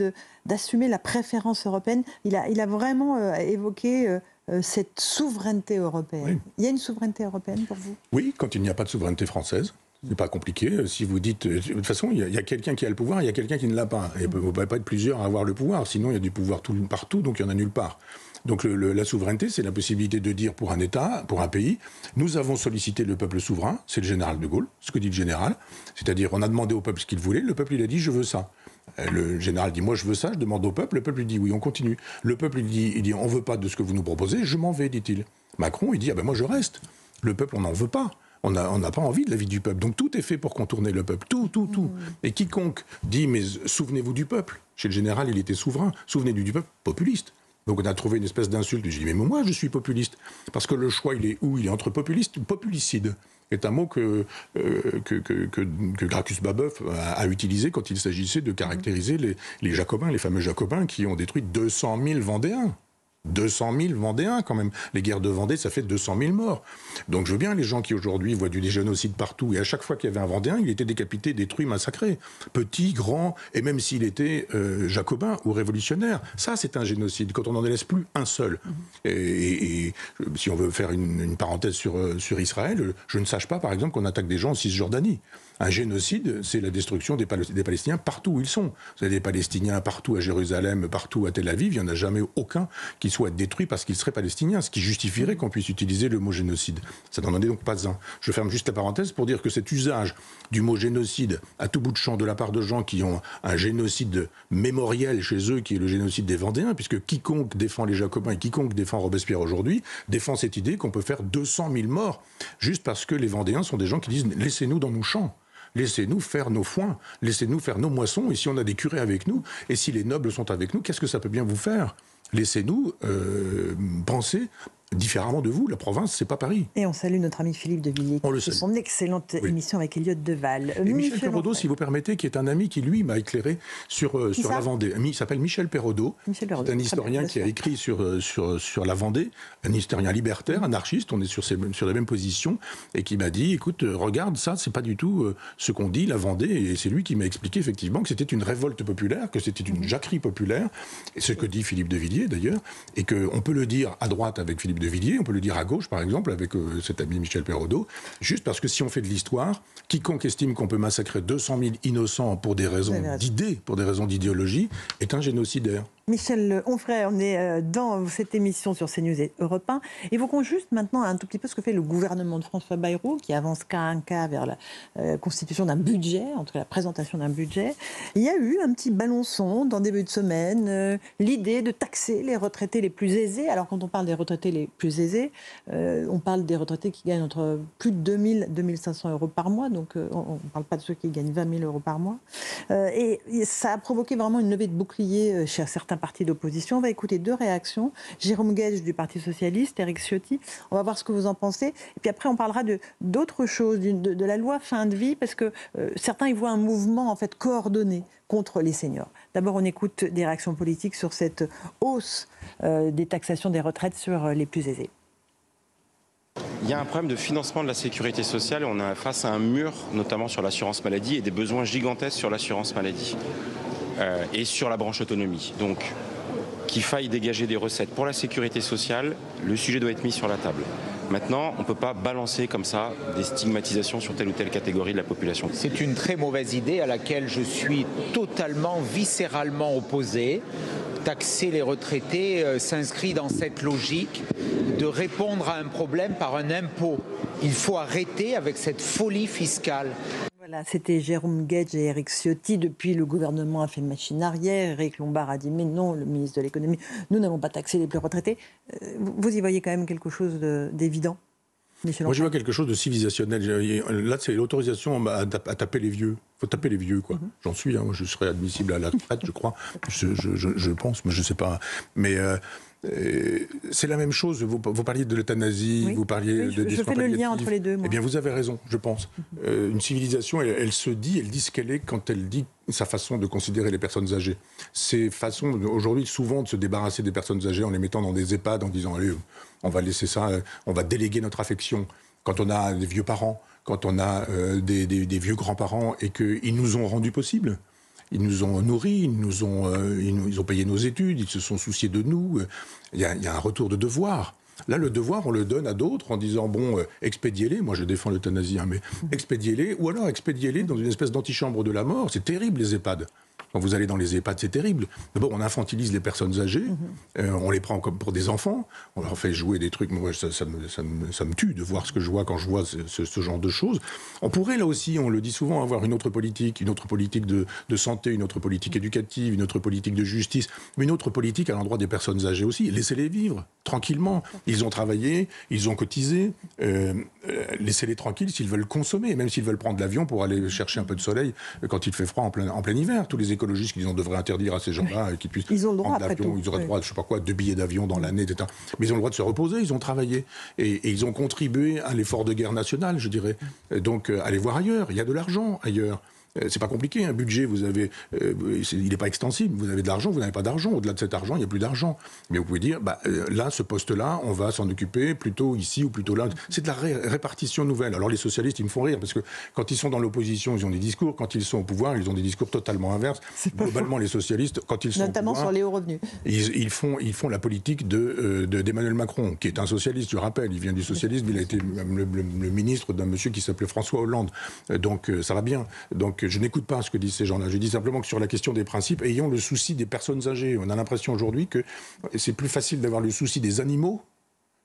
d'assumer la préférence européenne. Il a vraiment évoqué cette souveraineté européenne. Oui. Il y a une souveraineté européenne pour vous? Oui, quand il n'y a pas de souveraineté française. C'est pas compliqué. Si vous dites... De toute façon, il y a quelqu'un qui a le pouvoir, il y a quelqu'un qui ne l'a pas. Et il ne peut pas être plusieurs à avoir le pouvoir. Sinon, il y a du pouvoir partout, donc il n'y en a nulle part. Donc la souveraineté, c'est la possibilité de dire pour un État, pour un pays, nous avons sollicité le peuple souverain, c'est le général de Gaulle, ce que dit le général, c'est-à-dire on a demandé au peuple ce qu'il voulait, le peuple il a dit je veux ça. Le général dit moi je veux ça, je demande au peuple, le peuple il dit oui, on continue. Le peuple il dit on veut pas de ce que vous nous proposez, je m'en vais, dit-il. Macron il dit ah ben moi je reste. Le peuple on n'en veut pas. On n'a pas envie de la vie du peuple. Donc tout est fait pour contourner le peuple. Tout. Et quiconque dit mais souvenez-vous du peuple. Chez le général il était souverain. Souvenez-vous du peuple, populiste. Donc on a trouvé une espèce d'insulte. J'ai dit mais moi je suis populiste. Parce que le choix il est où? Il est entre populiste ou populicide. C'est un mot que Gracchus Babeuf a utilisé quand il s'agissait de caractériser les Jacobins, les fameux Jacobins qui ont détruit 200 000 Vendéens. 200 000 Vendéens, quand même. Les guerres de Vendée, ça fait 200 000 morts. Donc je veux bien les gens qui aujourd'hui voient du génocide partout. Et à chaque fois qu'il y avait un Vendéen, il était décapité, détruit, massacré. Petit, grand, et même s'il était jacobin ou révolutionnaire. Ça, c'est un génocide, quand on n'en laisse plus un seul. Et si on veut faire une parenthèse sur Israël, je ne sache pas, par exemple, qu'on attaque des gens en Cisjordanie. Un génocide, c'est la destruction des Palestiniens partout où ils sont. Vous avez des Palestiniens partout à Jérusalem, partout à Tel Aviv, il n'y en a jamais aucun qui soit détruit parce qu'il serait palestinien, ce qui justifierait qu'on puisse utiliser le mot génocide. Ça n'en est donc pas un. Je ferme juste la parenthèse pour dire que cet usage du mot génocide à tout bout de champ de la part de gens qui ont un génocide mémoriel chez eux, qui est le génocide des Vendéens, puisque quiconque défend les Jacobins et quiconque défend Robespierre aujourd'hui, défend cette idée qu'on peut faire 200 000 morts, juste parce que les Vendéens sont des gens qui disent « laissez-nous dans nos champs ». Laissez-nous faire nos foins, laissez-nous faire nos moissons, et si on a des curés avec nous, et si les nobles sont avec nous, qu'est-ce que ça peut bien vous faire? Laissez-nous penser différemment de vous. La province, c'est pas Paris. Et on salue notre ami Philippe de Villiers, qui fait son excellente émission avec Elliott Deval. Et Michel Perraudot, si vous permettez, qui est un ami qui, lui, m'a éclairé sur la Vendée. Il s'appelle Michel Perraudot. C'est un historien qui a écrit sur la Vendée, un historien libertaire, anarchiste, on est sur les mêmes positions, et qui m'a dit, écoute, regarde, ça, c'est pas du tout ce qu'on dit, la Vendée, et c'est lui qui m'a expliqué, effectivement, que c'était une révolte populaire, que c'était une jacquerie populaire, et ce que dit Philippe de Villiers, d'ailleurs, et qu'on peut le dire à droite avec Philippe de Villiers, on peut le dire à gauche, par exemple, avec cet ami Michel Perraudot, juste parce que si on fait de l'histoire, quiconque estime qu'on peut massacrer 200 000 innocents pour des raisons d'idées, pour des raisons d'idéologie, est un génocidaire. Michel Onfray, on est dans cette émission sur CNews et Europe 1. Évoquons juste maintenant un tout petit peu ce que fait le gouvernement de François Bayrou, qui avance cas un cas vers la constitution d'un budget, en tout cas la présentation d'un budget. Il y a eu un petit balançon dans début de semaine, l'idée de taxer les retraités les plus aisés. Alors quand on parle des retraités les plus aisés, on parle des retraités qui gagnent entre plus de 2 000 et 2 500 euros par mois, donc on ne parle pas de ceux qui gagnent 20 000 euros par mois. Et ça a provoqué vraiment une levée de bouclier chez certains partis d'opposition. On va écouter deux réactions. Jérôme Guedj du Parti Socialiste, Éric Ciotti. On va voir ce que vous en pensez. Et puis après, on parlera d'autres choses, de la loi fin de vie, parce que certains y voient un mouvement en fait coordonné contre les seniors. D'abord, on écoute des réactions politiques sur cette hausse des taxations des retraites sur les plus aisés. Il y a un problème de financement de la sécurité sociale. On est face à un mur, notamment sur l'assurance maladie, et des besoins gigantesques sur l'assurance maladie. Et sur la branche autonomie. Donc, qu'il faille dégager des recettes pour la sécurité sociale, le sujet doit être mis sur la table. Maintenant, on ne peut pas balancer comme ça des stigmatisations sur telle ou telle catégorie de la population. C'est une très mauvaise idée à laquelle je suis totalement, viscéralement opposé. Taxer les retraités s'inscrit dans cette logique de répondre à un problème par un impôt. Il faut arrêter avec cette folie fiscale. Voilà, c'était Jérôme Guedj et Éric Ciotti. Depuis, le gouvernement a fait machine arrière. Éric Lombard a dit mais non, le ministre de l'économie, nous n'allons pas taxer les plus retraités. Vous y voyez quand même quelque chose d'évident? Moi, je vois quelque chose de civilisationnel. Là, c'est l'autorisation à taper les vieux. Il faut taper les vieux, quoi. J'en suis, hein. Je serai admissible à la retraite, je crois. Je pense, mais je ne sais pas. Mais c'est la même chose. Vous parliez de l'euthanasie, vous parliez de je fais le lien entre les deux, moi. Eh bien, vous avez raison, je pense. Une civilisation, elle se dit, elle dit ce qu'elle est quand elle dit sa façon de considérer les personnes âgées. C'est façon, aujourd'hui, souvent, de se débarrasser des personnes âgées en les mettant dans des EHPAD, en disant, allez, on va laisser ça, on va déléguer notre affection. Quand on a des vieux parents, quand on a des vieux grands-parents et qu'ils nous ont rendu possible. Ils nous ont nourris, ils ont payé nos études, ils se sont souciés de nous. Il y a un retour de devoir. Là, le devoir, on le donne à d'autres en disant, bon, expédiez-les. Moi, je défends l'euthanasie, hein, mais expédiez-les. Ou alors, expédiez-les dans une espèce d'antichambre de la mort. C'est terrible, les EHPAD. Quand vous allez dans les EHPAD, c'est terrible. D'abord, on infantilise les personnes âgées, on les prend comme pour des enfants, on leur fait jouer des trucs. Moi, ça me tue de voir ce que je vois quand je vois ce genre de choses. On pourrait, là aussi, on le dit souvent, avoir une autre politique de santé, une autre politique éducative, une autre politique de justice, mais une autre politique à l'endroit des personnes âgées aussi. Laissez-les vivre, tranquillement. Ils ont travaillé, ils ont cotisé, laissez-les tranquilles s'ils veulent consommer, même s'ils veulent prendre l'avion pour aller chercher un peu de soleil quand il fait froid en plein hiver. Tous les écologistes qui disent on devrait interdire à ces gens-là qu'ils puissent prendre l'avion, ils auraient le droit de, je sais pas quoi, 2 billets d'avion dans l'année, etc. Mais ils ont le droit de se reposer, ils ont travaillé. Et ils ont contribué à l'effort de guerre nationale, je dirais. Donc, allez voir ailleurs, il y a de l'argent ailleurs. C'est pas compliqué, un budget, vous avez, il n'est pas extensible, vous avez de l'argent, vous n'avez pas d'argent, au-delà de cet argent, il n'y a plus d'argent. Mais vous pouvez dire, là, ce poste-là, on va s'en occuper plutôt ici ou plutôt là. C'est de la répartition nouvelle. Alors les socialistes, ils me font rire, parce que quand ils sont dans l'opposition, ils ont des discours, quand ils sont au pouvoir, ils ont des discours totalement inverses. Globalement, les socialistes, quand ils sont notamment au pouvoir, sur les hauts revenus. Ils font la politique d'Emmanuel Macron, qui est un socialiste, je rappelle, il vient du socialisme, il a été le ministre d'un monsieur qui s'appelait François Hollande. Donc ça va bien. Donc je n'écoute pas ce que disent ces gens-là. Je dis simplement que sur la question des principes, ayons le souci des personnes âgées. On a l'impression aujourd'hui que c'est plus facile d'avoir le souci des animaux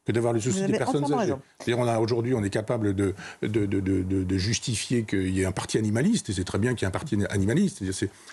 que d'avoir le souci des personnes âgées. C'est-à-dire, aujourd'hui, on est capable de justifier qu'il y ait un parti animaliste, et c'est très bien qu'il y ait un parti animaliste.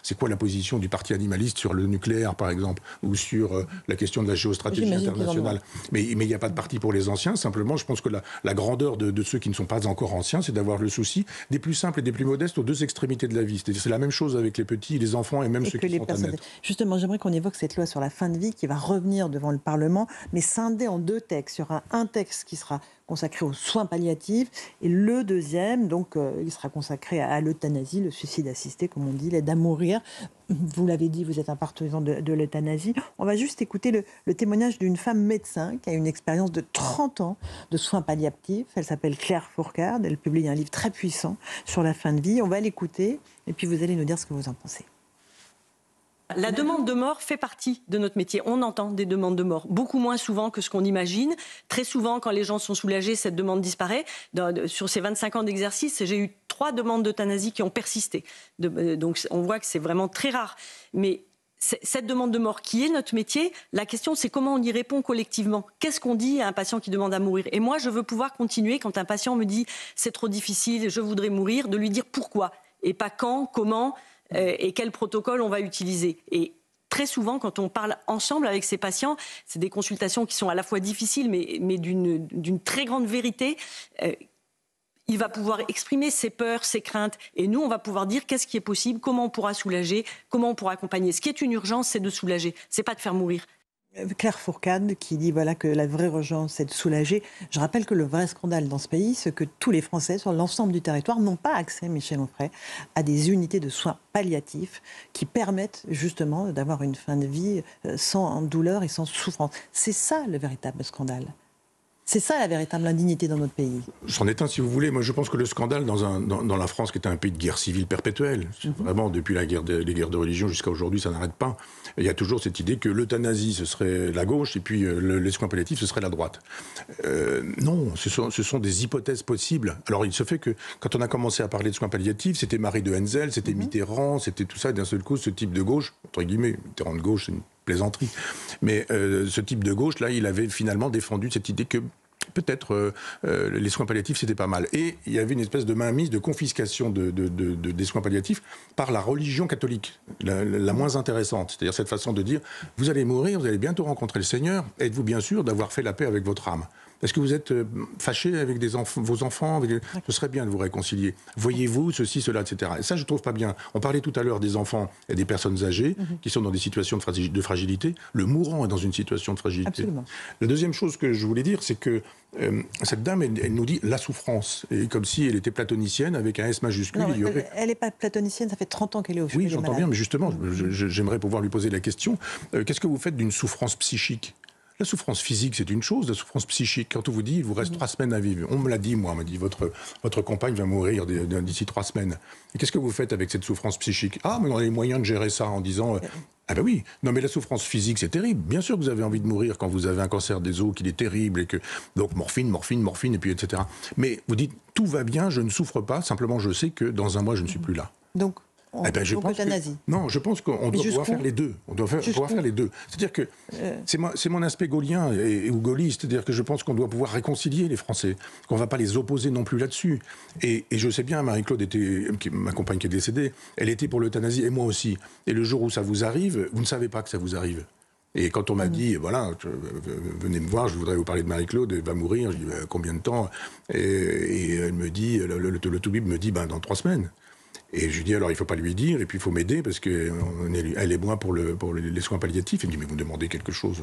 C'est quoi la position du parti animaliste sur le nucléaire, par exemple, ou sur la question de la géostratégie internationale? Mais il n'y a pas de parti pour les anciens. Simplement, je pense que la grandeur de ceux qui ne sont pas encore anciens, c'est d'avoir le souci des plus simples et des plus modestes aux deux extrémités de la vie. C'est la même chose avec les petits, les enfants et même ceux qui sont à naître. Justement, j'aimerais qu'on évoque cette loi sur la fin de vie qui va revenir devant le Parlement, mais scindée en deux textes. Il y aura un texte qui sera consacré aux soins palliatifs et le deuxième, donc, il sera consacré à l'euthanasie, le suicide assisté, comme on dit, l'aide à mourir. Vous l'avez dit, vous êtes un partisan de l'euthanasie. On va juste écouter le témoignage d'une femme médecin qui a une expérience de 30 ans de soins palliatifs. Elle s'appelle Claire Fourcade. Elle publie un livre très puissant sur la fin de vie. On va l'écouter et puis vous allez nous dire ce que vous en pensez. La demande de mort fait partie de notre métier. On entend des demandes de mort, beaucoup moins souvent que ce qu'on imagine. Très souvent, quand les gens sont soulagés, cette demande disparaît. Sur ces 25 ans d'exercice, j'ai eu 3 demandes d'euthanasie qui ont persisté. Donc on voit que c'est vraiment très rare. Mais cette demande de mort qui est notre métier, la question c'est comment on y répond collectivement. Qu'est-ce qu'on dit à un patient qui demande à mourir? Et moi, je veux pouvoir continuer quand un patient me dit « c'est trop difficile, je voudrais mourir », de lui dire pourquoi et pas quand, comment et quel protocole on va utiliser. Et très souvent, quand on parle ensemble avec ces patients, c'est des consultations qui sont à la fois difficiles, mais d'une très grande vérité. Il va pouvoir exprimer ses peurs, ses craintes, et nous, on va pouvoir dire qu'est-ce qui est possible, comment on pourra soulager, comment on pourra accompagner. Ce qui est une urgence, c'est de soulager, c'est pas de faire mourir. Claire Fourcade qui dit voilà, que la vraie urgence, c'est de soulager. Je rappelle que le vrai scandale dans ce pays, c'est que tous les Français, sur l'ensemble du territoire, n'ont pas accès, Michel Onfray, à des unités de soins palliatifs qui permettent justement d'avoir une fin de vie sans douleur et sans souffrance. C'est ça le véritable scandale. C'est ça la véritable indignité dans notre pays. C'en est un si vous voulez. Moi je pense que le scandale dans la France qui est un pays de guerre civile perpétuelle, vraiment depuis les guerres de religion jusqu'à aujourd'hui ça n'arrête pas, il y a toujours cette idée que l'euthanasie ce serait la gauche et puis les soins palliatifs ce serait la droite. Non, ce sont des hypothèses possibles. Alors il se fait que quand on a commencé à parler de soins palliatifs, c'était Marie de Henzel, c'était Mitterrand, c'était tout ça, et d'un seul coup ce type de gauche, entre guillemets, Mitterrand de gauche, c'est une plaisanterie, mais ce type de gauche là il avait finalement défendu cette idée que peut-être les soins palliatifs, c'était pas mal. Et il y avait une espèce de mainmise, de confiscation des soins palliatifs par la religion catholique, la moins intéressante. C'est-à-dire cette façon de dire, vous allez mourir, vous allez bientôt rencontrer le Seigneur, êtes-vous bien sûr d'avoir fait la paix avec votre âme ? Est-ce que vous êtes fâché avec vos enfants ? Ce serait bien de vous réconcilier. Voyez-vous ceci, cela, etc. Et ça, je ne trouve pas bien. On parlait tout à l'heure des enfants et des personnes âgées qui sont dans des situations de fragilité. Le mourant est dans une situation de fragilité. Absolument. La deuxième chose que je voulais dire, c'est que cette dame, elle nous dit la souffrance. Et comme si elle était platonicienne avec un S majuscule. Non, elle n'est pas platonicienne, ça fait 30 ans qu'elle est au chevet des malades. Oui, j'entends bien, mais justement, j'aimerais pouvoir lui poser la question. Qu'est-ce que vous faites d'une souffrance psychique ? La souffrance physique, c'est une chose. La souffrance psychique, quand on vous dit, il vous reste 3 semaines à vivre. On me l'a dit, moi. On m'a dit, votre compagne va mourir d'ici 3 semaines. Et qu'est-ce que vous faites avec cette souffrance psychique ? Ah, mais on a les moyens de gérer ça en disant... Ah ben oui, non mais la souffrance physique c'est terrible. Bien sûr que vous avez envie de mourir quand vous avez un cancer des os, qu'il est terrible et que donc morphine et puis etc. Mais vous dites tout va bien, je ne souffre pas, simplement je sais que dans un mois je ne suis plus là. Donc euthanasie. Non, je pense qu'on doit pouvoir faire les deux. On doit pouvoir faire les deux. C'est-à-dire que c'est mon aspect gaullien ou gaulliste, c'est-à-dire que je pense qu'on doit pouvoir réconcilier les Français, qu'on ne va pas les opposer non plus là-dessus. Et je sais bien, Marie-Claude ma compagne qui est décédée, elle était pour l'euthanasie et moi aussi. Et le jour où ça vous arrive, vous ne savez pas que ça vous arrive. Et quand on m'a dit, voilà, venez me voir, je voudrais vous parler de Marie-Claude, elle va mourir, je dis, combien de temps ? Et elle me dit, le toubib me dit, dans 3 semaines. Et je lui dis, alors il ne faut pas lui dire, et puis il faut m'aider, parce qu'elle est moins pour les soins palliatifs. Elle me dit, mais vous me demandez quelque chose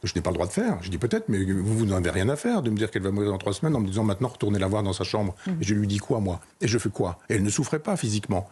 que je n'ai pas le droit de faire. Je dis, peut-être, mais vous n'avez rien à faire de me dire qu'elle va mourir dans 3 semaines en me disant, maintenant, retournez la voir dans sa chambre. Et je lui dis quoi, moi ? Et je fais quoi ? Et elle ne souffrait pas physiquement.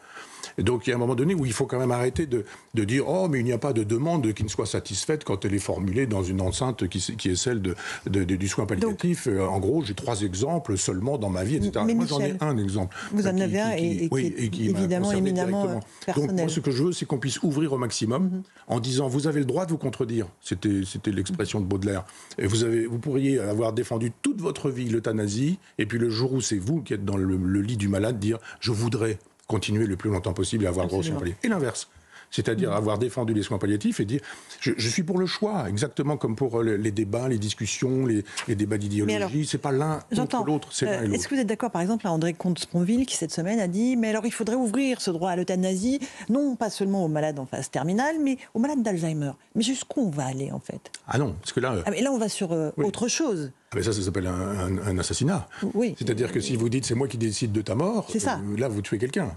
Et donc il y a un moment donné où il faut quand même arrêter de dire « Oh, mais il n'y a pas de demande qui ne soit satisfaite quand elle est formulée dans une enceinte qui est celle du soin palliatif. » En gros, j'ai 3 exemples seulement dans ma vie, etc. Mais moi, j'en ai un exemple. Vous en avez un et qui est évidemment éminemment personnel. Donc moi, ce que je veux, c'est qu'on puisse ouvrir au maximum en disant « Vous avez le droit de vous contredire ». C'était l'expression de Baudelaire. Et vous pourriez avoir défendu toute votre vie l'euthanasie, et puis le jour où c'est vous qui êtes dans le lit du malade, dire « Je voudrais ». Continuer le plus longtemps possible à avoir droit aux soins palliatifs. Et l'inverse. C'est-à-dire avoir défendu les soins palliatifs et dire je suis pour le choix, exactement comme pour les débats, les discussions, les débats d'idéologie. C'est pas l'un contre l'autre, c'est l'un et l'autre. Est-ce que vous êtes d'accord, par exemple, à André Comte-Sponville, qui cette semaine a dit mais alors il faudrait ouvrir ce droit à l'euthanasie, non pas seulement aux malades en phase terminale, mais aux malades d'Alzheimer. Mais jusqu'où on va aller en fait ? Ah non, parce que là... mais là on va sur autre chose. Mais ça s'appelle un assassinat. Oui. C'est-à-dire que si vous dites c'est moi qui décide de ta mort, là vous tuez quelqu'un.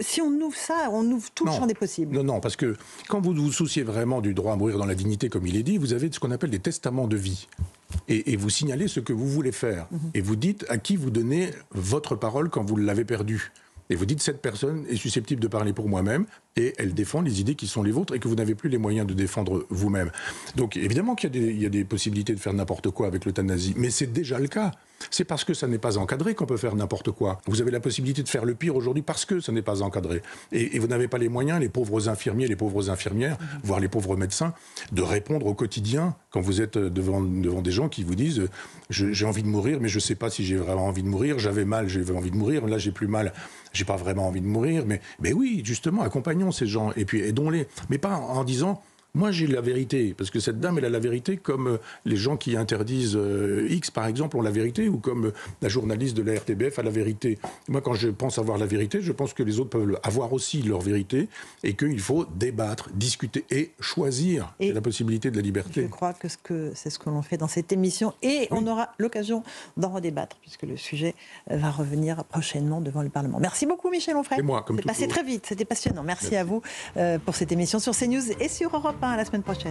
Si on ouvre ça, on ouvre tout le champ des possibles. Non, parce que quand vous vous souciez vraiment du droit à mourir dans la dignité, comme il est dit, vous avez ce qu'on appelle des testaments de vie. Et vous signalez ce que vous voulez faire. Et vous dites à qui vous donnez votre parole quand vous l'avez perdue. Et vous dites, cette personne est susceptible de parler pour moi-même, et elle défend les idées qui sont les vôtres et que vous n'avez plus les moyens de défendre vous-même. Donc évidemment qu'il y a des possibilités de faire n'importe quoi avec l'euthanasie, mais c'est déjà le cas. C'est parce que ça n'est pas encadré qu'on peut faire n'importe quoi. Vous avez la possibilité de faire le pire aujourd'hui parce que ça n'est pas encadré. Et vous n'avez pas les moyens, les pauvres infirmiers, les pauvres infirmières, voire les pauvres médecins, de répondre au quotidien quand vous êtes devant des gens qui vous disent « j'ai envie de mourir, mais je ne sais pas si j'ai vraiment envie de mourir, j'avais mal, j'ai envie de mourir, là j'ai plus mal, j'ai pas vraiment envie de mourir. » Mais oui, justement, accompagnons ces gens et puis aidons-les. Mais pas en disant... Moi, j'ai la vérité, parce que cette dame, elle a la vérité comme les gens qui interdisent X, par exemple, ont la vérité, ou comme la journaliste de la RTBF a la vérité. Moi, quand je pense avoir la vérité, je pense que les autres peuvent avoir aussi leur vérité, et qu'il faut débattre, discuter et choisir. C'est la possibilité de la liberté. Je crois que c'est ce que l'on fait dans cette émission, et on aura l'occasion d'en redébattre, puisque le sujet va revenir prochainement devant le Parlement. Merci beaucoup, Michel Onfray. Et moi, comme c'est passé très vite, c'était passionnant. Merci à vous pour cette émission sur CNews et sur Europe 1 à la semaine prochaine.